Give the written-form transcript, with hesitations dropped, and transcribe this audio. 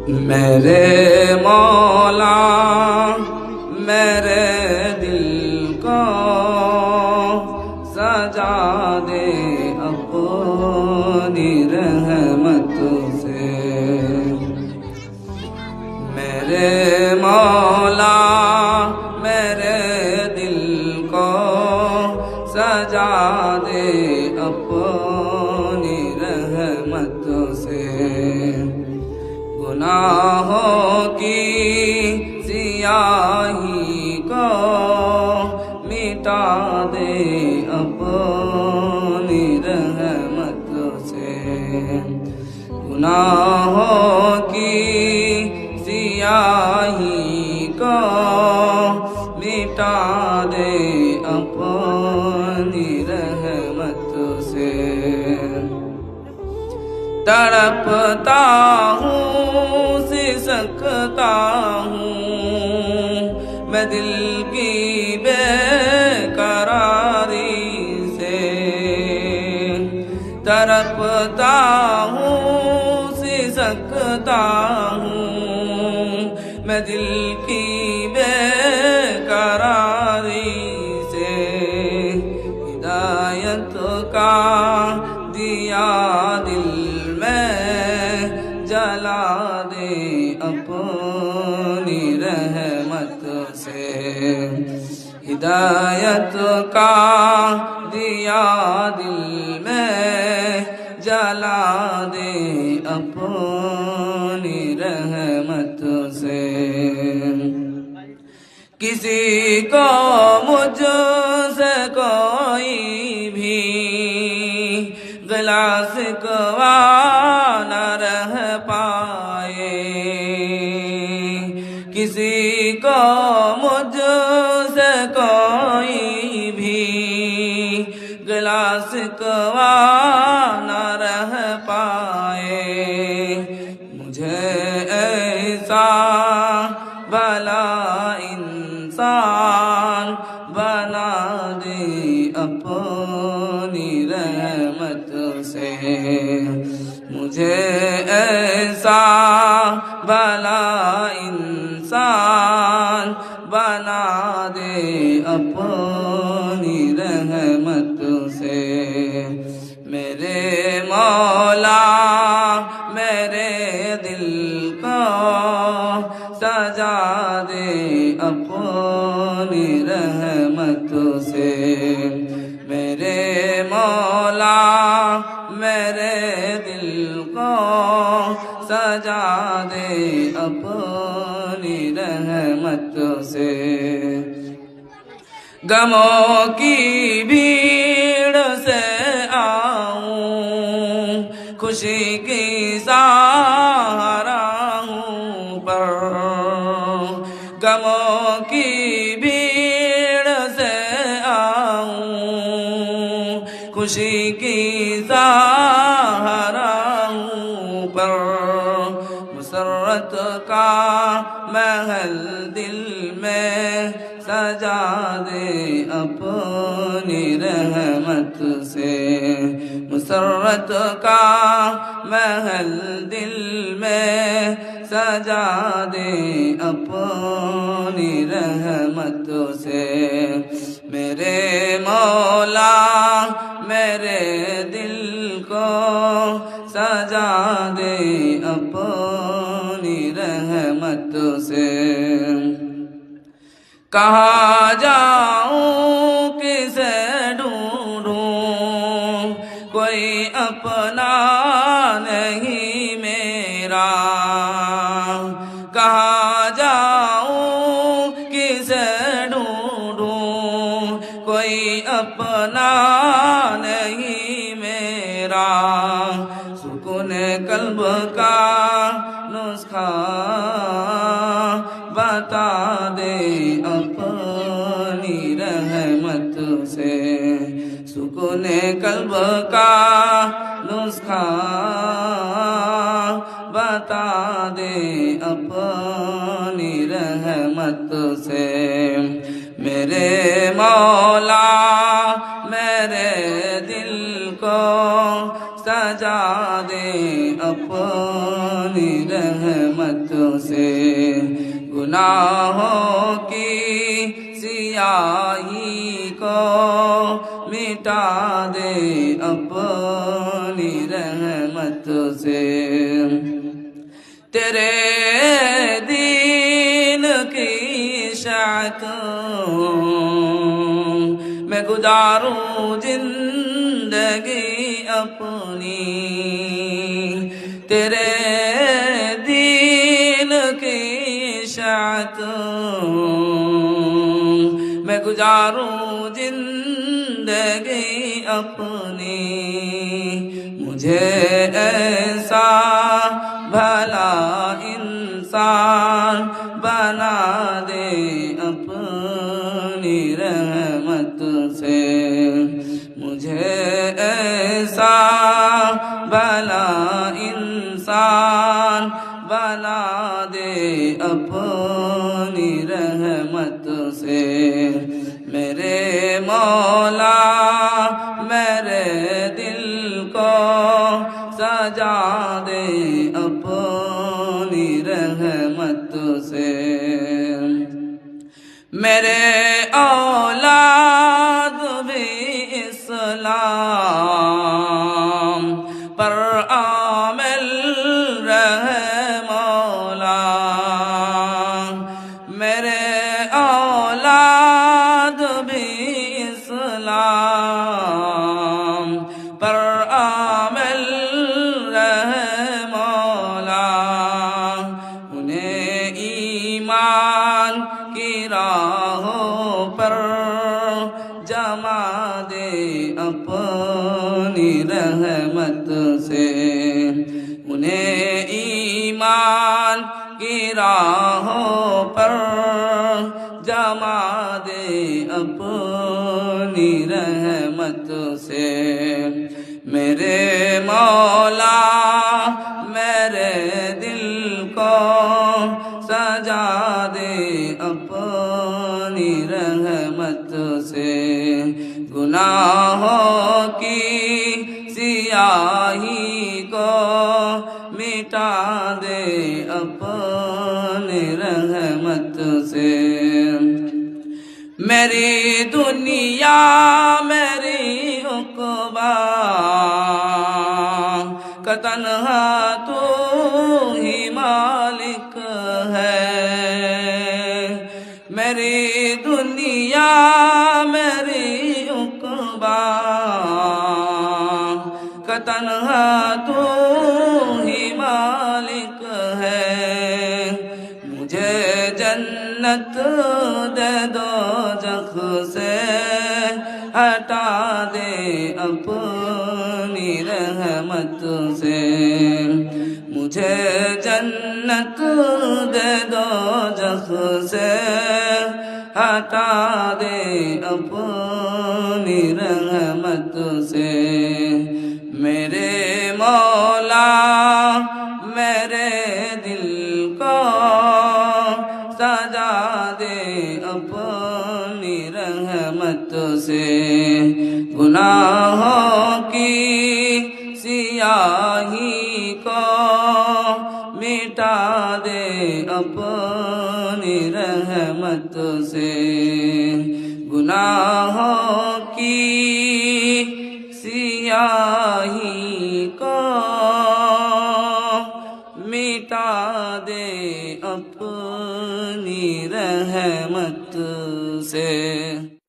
میرے مولا میرے دل کو سجا دے اپنی رحمت سے، میرے مولا میرے دل کو سجا دے اپنی رحمت سے، گناہوں کی سیاہی کو مٹا دے اپنی رحمت سے، گناہوں کی سیاہی کو مٹا دے اپنی رحمت سے، تڑپتا ہوں سسکتا ہوں میں دل کی بے قراری سے، تڑپتا ہوں سسکتا ہوں میں دل کی بے قراری سے، ہدایت کا دیا دل میں جلا دے اپنی رحمت سے، ہدایت کا دیا دل میں جلا دے اپنی رحمت سے، کسی کو مجھ سے کوئی بھی گلہ شکوہ نہ رہ پائے، کسی کو مجھ سے کوئی بھی گلہ شکوہ نہ رہ پائے، مجھے ایسا بھلا انسان بنا دے اپنی رحمت سے، مجھے ایسا بھلا انسان بنا دے اپنی رحمت سے، میرے مولا میرے دل کو سجا دے اپنی رحمت سے، میرے مولا میرے دل کو سجا دے اپنی رحمت سے، غموں کی بھیڑ سے آؤں خوشی کی سہارا ہوں پر، غموں کی بھیڑ سے آؤں خوشی کی سہارا ہوں پر، مسرت کا محل دل میں سجا دے اپنی رحمت سے، مسرت کا محل دل میں سجا دے اپنی رحمت سے، میرے مولا میرے دل کو سجا دے اپنی رحمت سے، کہاں جاؤں کسے ڈھونڈوں کوئی اپنا نہیں میرا، کہاں جاؤں کسے ڈھونڈوں کوئی اپنا نہیں میرا، سکون قلب کا نسخہ بتا دے اپنی رحمت سے، سکون قلب کا نسخہ بتا دے اپنی رحمت سے، میرے مولا میرے دل کو سجا دے اپنی رحمت سے گناہوں کی سیاہی کو مٹا دے اپنی رحمت سے تیرے دین کی اشاعت میں گزاروں زندگی اپنی تیرے دین کی اشاعت میں گزاروں زندگی اپنی مجھے ایسا بھلا انسان بنا دے اپنی رحمت سے مجھے ایسا بھلا انسان بنا دے اپنی رحمت سے میرے مولا میرے دل کو سجا دے اپنی رحمت سے میرے اولاد بھی اسلام پر عامل رہے مولا میرے اولاد بھی اسلام پر عامل رہے مولا انہیں ایمان کی راہوں پر جما دے اپنی رحمت سے انہیں ایمان کی راہوں پر جما دے اپنی رحمت سے میرے مولا میرے دل کو سجا دے اپنی رحمت سے گناہوں کی سیاہی کو مٹا دے اپنی رحمت سے میری دنیا میری عقبیٰ کا تنہا تو ہی مالک ہے میری دنیا میری عقبیٰ کا تنہا تو ہی مالک ہے مجھے جنت دے دوزخ سے ہٹا دے اپنی رحمت سے مجھے جنت دے دوزخ سے ہٹا دے اپنی رحمت سے میرے مولا میرے دل کو سجا دے اپنی رحمت سے گناہوں کی سیاہی کو مٹا دے اپنی رحمت سے گناہوں کی سیاہی کو مٹا دے اپنی رحمت سے